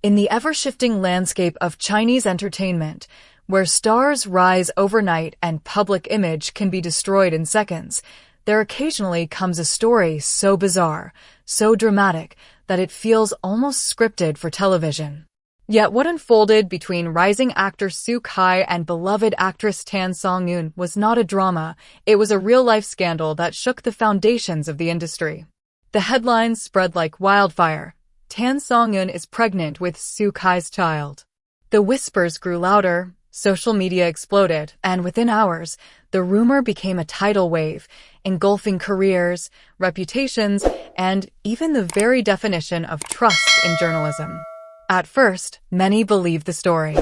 In the ever-shifting landscape of Chinese entertainment, where stars rise overnight and public image can be destroyed in seconds, there occasionally comes a story so bizarre, so dramatic, that it feels almost scripted for television. Yet what unfolded between rising actor Su Kai and beloved actress Tan Songyun was not a drama, it was a real-life scandal that shook the foundations of the industry. The headlines spread like wildfire. Tan Songyun is pregnant with Su Kai's child. The whispers grew louder, social media exploded, and within hours, the rumor became a tidal wave, engulfing careers, reputations, and even the very definition of trust in journalism. At first, many believed the story.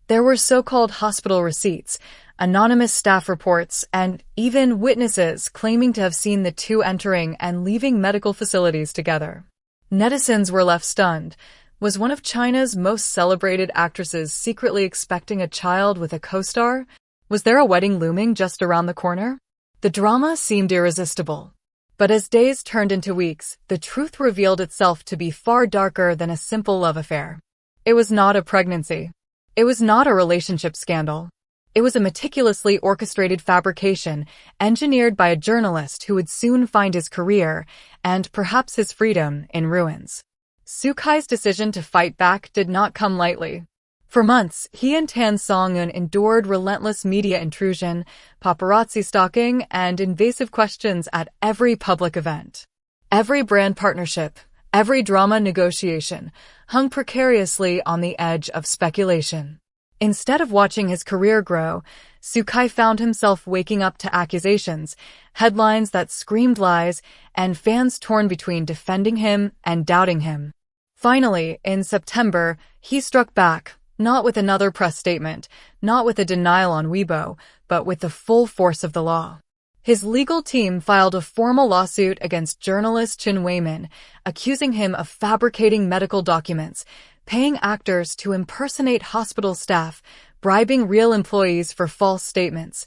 There were so-called hospital receipts, anonymous staff reports, and even witnesses claiming to have seen the two entering and leaving medical facilities together. Netizens were left stunned. Was one of China's most celebrated actresses secretly expecting a child with a co-star? Was there a wedding looming just around the corner? The drama seemed irresistible. But as days turned into weeks, the truth revealed itself to be far darker than a simple love affair. It was not a pregnancy. It was not a relationship scandal. It was a meticulously orchestrated fabrication, engineered by a journalist who would soon find his career, and perhaps his freedom, in ruins. Su Kai's decision to fight back did not come lightly. For months, he and Tan Songyun endured relentless media intrusion, paparazzi stalking, and invasive questions at every public event. Every brand partnership, every drama negotiation, hung precariously on the edge of speculation. Instead of watching his career grow, Su Kai found himself waking up to accusations, headlines that screamed lies, and fans torn between defending him and doubting him. Finally, in September, he struck back, not with another press statement, not with a denial on Weibo, but with the full force of the law. His legal team filed a formal lawsuit against journalist Chen Weimin, accusing him of fabricating medical documents, paying actors to impersonate hospital staff, bribing real employees for false statements,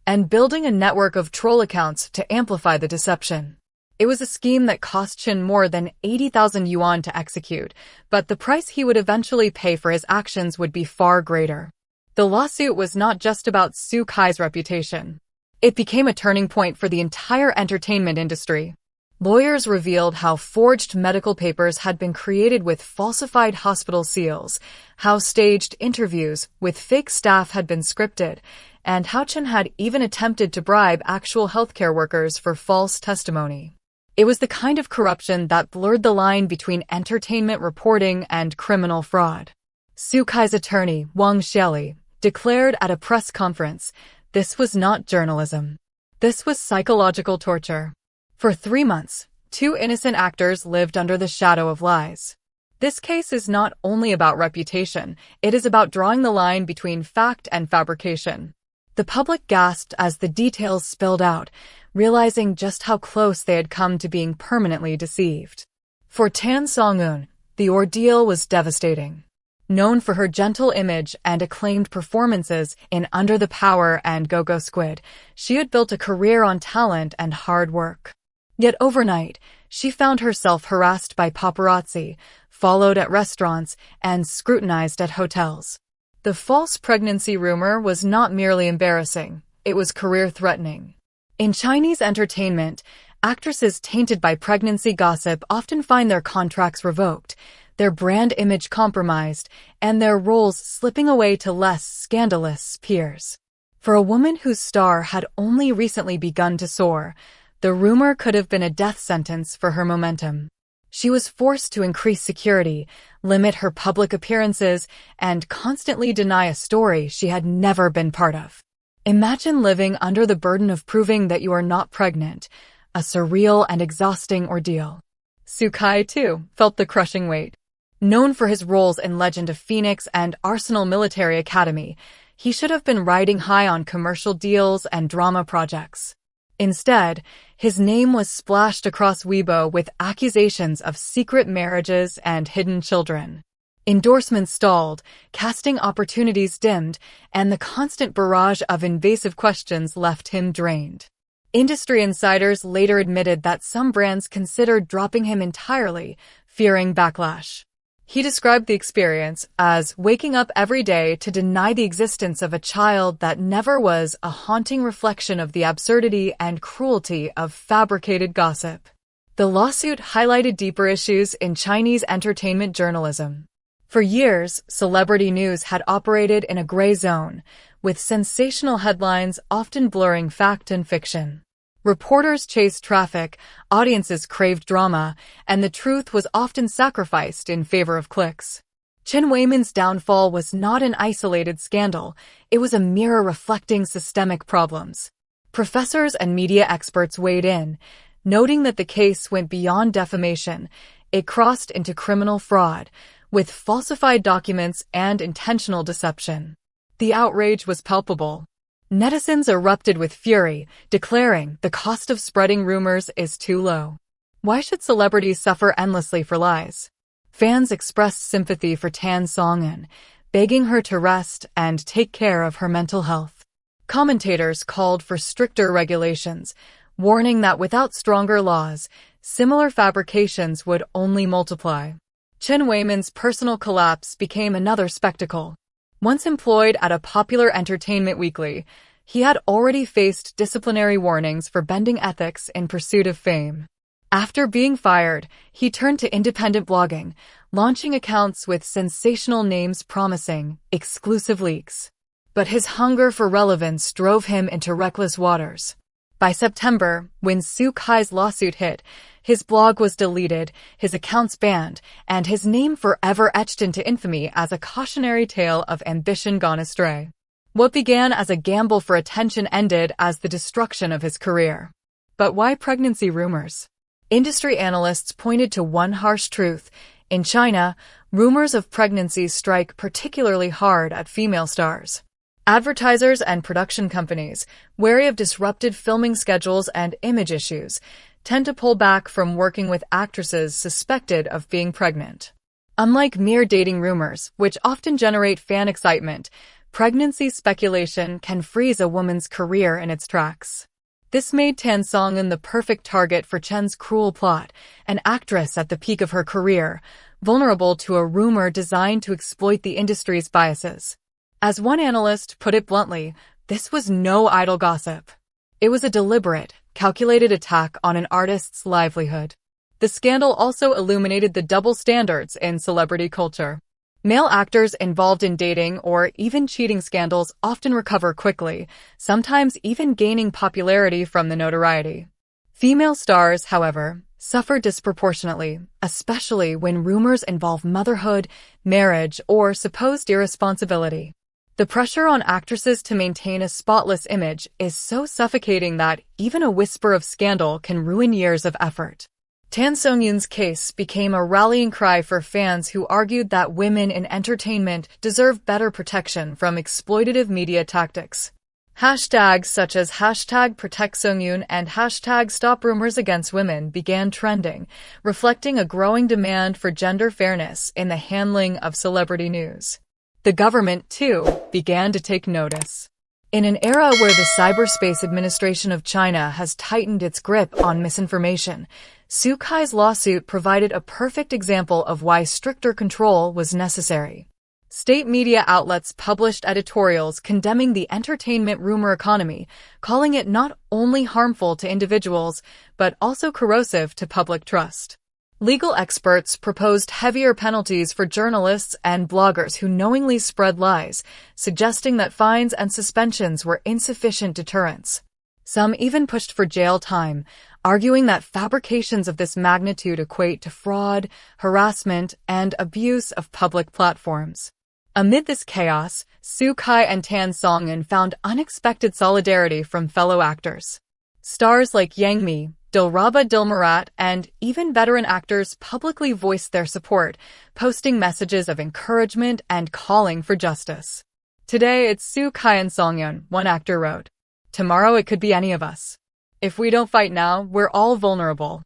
and building a network of troll accounts to amplify the deception. It was a scheme that cost Chen more than 80,000 yuan to execute, but the price he would eventually pay for his actions would be far greater. The lawsuit was not just about Su Kai's reputation. It became a turning point for the entire entertainment industry. Lawyers revealed how forged medical papers had been created with falsified hospital seals, how staged interviews with fake staff had been scripted, and how Chen had even attempted to bribe actual healthcare workers for false testimony. It was the kind of corruption that blurred the line between entertainment reporting and criminal fraud. Su Kai's attorney, Wang Xieli, declared at a press conference, "This was not journalism. This was psychological torture." For 3 months, two innocent actors lived under the shadow of lies. This case is not only about reputation, it is about drawing the line between fact and fabrication. The public gasped as the details spilled out, realizing just how close they had come to being permanently deceived. For Tan Songyun, the ordeal was devastating. Known for her gentle image and acclaimed performances in Under the Power and Go-Go Squid, she had built a career on talent and hard work. Yet overnight, she found herself harassed by paparazzi, followed at restaurants, and scrutinized at hotels. The false pregnancy rumor was not merely embarrassing, it was career-threatening. In Chinese entertainment, actresses tainted by pregnancy gossip often find their contracts revoked, their brand image compromised, and their roles slipping away to less scandalous peers. For a woman whose star had only recently begun to soar, the rumor could have been a death sentence for her momentum. She was forced to increase security, limit her public appearances, and constantly deny a story she had never been part of. Imagine living under the burden of proving that you are not pregnant, a surreal and exhausting ordeal. Su Kai, too, felt the crushing weight. Known for his roles in Legend of Phoenix and Arsenal Military Academy, he should have been riding high on commercial deals and drama projects. Instead, his name was splashed across Weibo with accusations of secret marriages and hidden children. Endorsements stalled, casting opportunities dimmed, and the constant barrage of invasive questions left him drained. Industry insiders later admitted that some brands considered dropping him entirely, fearing backlash. He described the experience as waking up every day to deny the existence of a child that never was, a haunting reflection of the absurdity and cruelty of fabricated gossip. The lawsuit highlighted deeper issues in Chinese entertainment journalism. For years, celebrity news had operated in a gray zone, with sensational headlines often blurring fact and fiction. Reporters chased traffic, audiences craved drama, and the truth was often sacrificed in favor of clicks. Chen Weimin's downfall was not an isolated scandal, it was a mirror reflecting systemic problems. Professors and media experts weighed in, noting that the case went beyond defamation, it crossed into criminal fraud, with falsified documents and intentional deception. The outrage was palpable. Netizens erupted with fury, declaring the cost of spreading rumors is too low. Why should celebrities suffer endlessly for lies? Fans expressed sympathy for Tan Songyun, begging her to rest and take care of her mental health. Commentators called for stricter regulations, warning that without stronger laws, similar fabrications would only multiply. Chen Weimin's personal collapse became another spectacle. Once employed at a popular entertainment weekly, he had already faced disciplinary warnings for bending ethics in pursuit of fame. After being fired, he turned to independent blogging, launching accounts with sensational names promising exclusive leaks. But his hunger for relevance drove him into reckless waters. By September, when Su Kai's lawsuit hit, his blog was deleted, his accounts banned, and his name forever etched into infamy as a cautionary tale of ambition gone astray. What began as a gamble for attention ended as the destruction of his career. But why pregnancy rumors? Industry analysts pointed to one harsh truth. In China, rumors of pregnancy strike particularly hard at female stars. Advertisers and production companies, wary of disrupted filming schedules and image issues, tend to pull back from working with actresses suspected of being pregnant. Unlike mere dating rumors, which often generate fan excitement, pregnancy speculation can freeze a woman's career in its tracks. This made Tan Songyun the perfect target for Chen's cruel plot, an actress at the peak of her career, vulnerable to a rumor designed to exploit the industry's biases. As one analyst put it bluntly, this was no idle gossip. It was a deliberate, calculated attack on an artist's livelihood. The scandal also illuminated the double standards in celebrity culture. Male actors involved in dating or even cheating scandals often recover quickly, sometimes even gaining popularity from the notoriety. Female stars, however, suffer disproportionately, especially when rumors involve motherhood, marriage, or supposed irresponsibility. The pressure on actresses to maintain a spotless image is so suffocating that even a whisper of scandal can ruin years of effort. Tan Songyun's case became a rallying cry for fans who argued that women in entertainment deserve better protection from exploitative media tactics. Hashtags such as #ProtectSongyun and #StopRumorsAgainstWomen began trending, reflecting a growing demand for gender fairness in the handling of celebrity news. The government, too, began to take notice. In an era where the Cyberspace Administration of China has tightened its grip on misinformation, Su Kai's lawsuit provided a perfect example of why stricter control was necessary. State media outlets published editorials condemning the entertainment rumor economy, calling it not only harmful to individuals, but also corrosive to public trust. Legal experts proposed heavier penalties for journalists and bloggers who knowingly spread lies, suggesting that fines and suspensions were insufficient deterrents. Some even pushed for jail time, arguing that fabrications of this magnitude equate to fraud, harassment, and abuse of public platforms. Amid this chaos, Su Kai and Tan Songyun found unexpected solidarity from fellow actors. Stars like Yang Mi, Dilraba Dilmurat, and even veteran actors publicly voiced their support, posting messages of encouragement and calling for justice. "Today it's Su Kai and Songyun," one actor wrote. "Tomorrow it could be any of us. If we don't fight now, we're all vulnerable."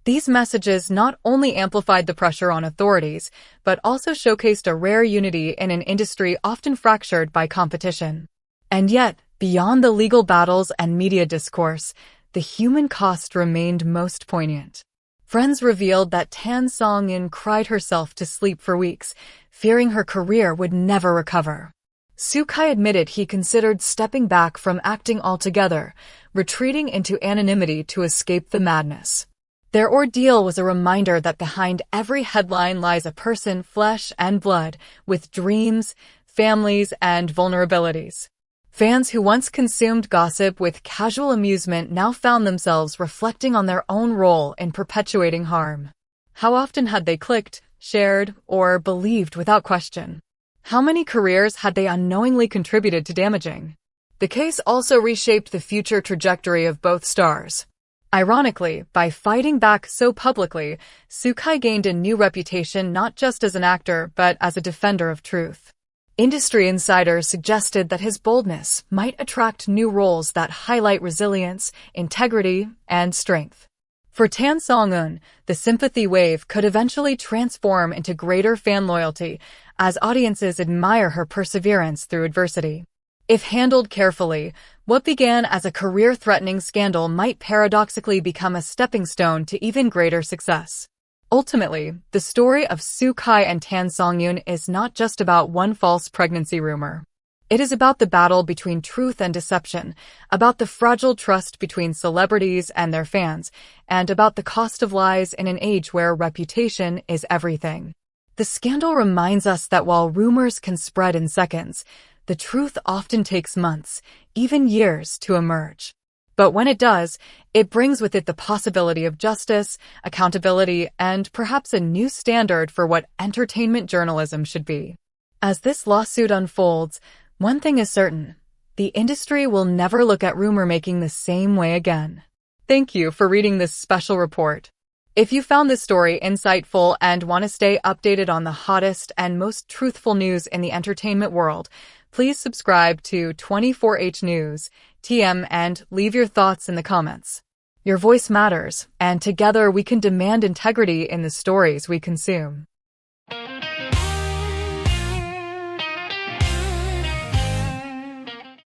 These messages not only amplified the pressure on authorities, but also showcased a rare unity in an industry often fractured by competition. And yet, beyond the legal battles and media discourse, the human cost remained most poignant. Friends revealed that Songyun cried herself to sleep for weeks, fearing her career would never recover. Sukai admitted he considered stepping back from acting altogether, retreating into anonymity to escape the madness. Their ordeal was a reminder that behind every headline lies a person, flesh and blood, with dreams, families, and vulnerabilities. Fans who once consumed gossip with casual amusement now found themselves reflecting on their own role in perpetuating harm. How often had they clicked, shared, or believed without question? How many careers had they unknowingly contributed to damaging? The case also reshaped the future trajectory of both stars. Ironically, by fighting back so publicly, Sukai gained a new reputation not just as an actor but as a defender of truth. Industry insiders suggested that his boldness might attract new roles that highlight resilience, integrity, and strength. For Songyun, the sympathy wave could eventually transform into greater fan loyalty as audiences admire her perseverance through adversity. If handled carefully, what began as a career-threatening scandal might paradoxically become a stepping stone to even greater success. Ultimately, the story of Sukai and Songyun is not just about one false pregnancy rumor. It is about the battle between truth and deception, about the fragile trust between celebrities and their fans, and about the cost of lies in an age where reputation is everything. The scandal reminds us that while rumors can spread in seconds, the truth often takes months, even years, to emerge. But when it does, it brings with it the possibility of justice, accountability, and perhaps a new standard for what entertainment journalism should be. As this lawsuit unfolds, one thing is certain: the industry will never look at rumor-making the same way again. Thank you for reading this special report. If you found this story insightful and want to stay updated on the hottest and most truthful news in the entertainment world, please subscribe to 24H News, TM, and leave your thoughts in the comments. Your voice matters, and together we can demand integrity in the stories we consume.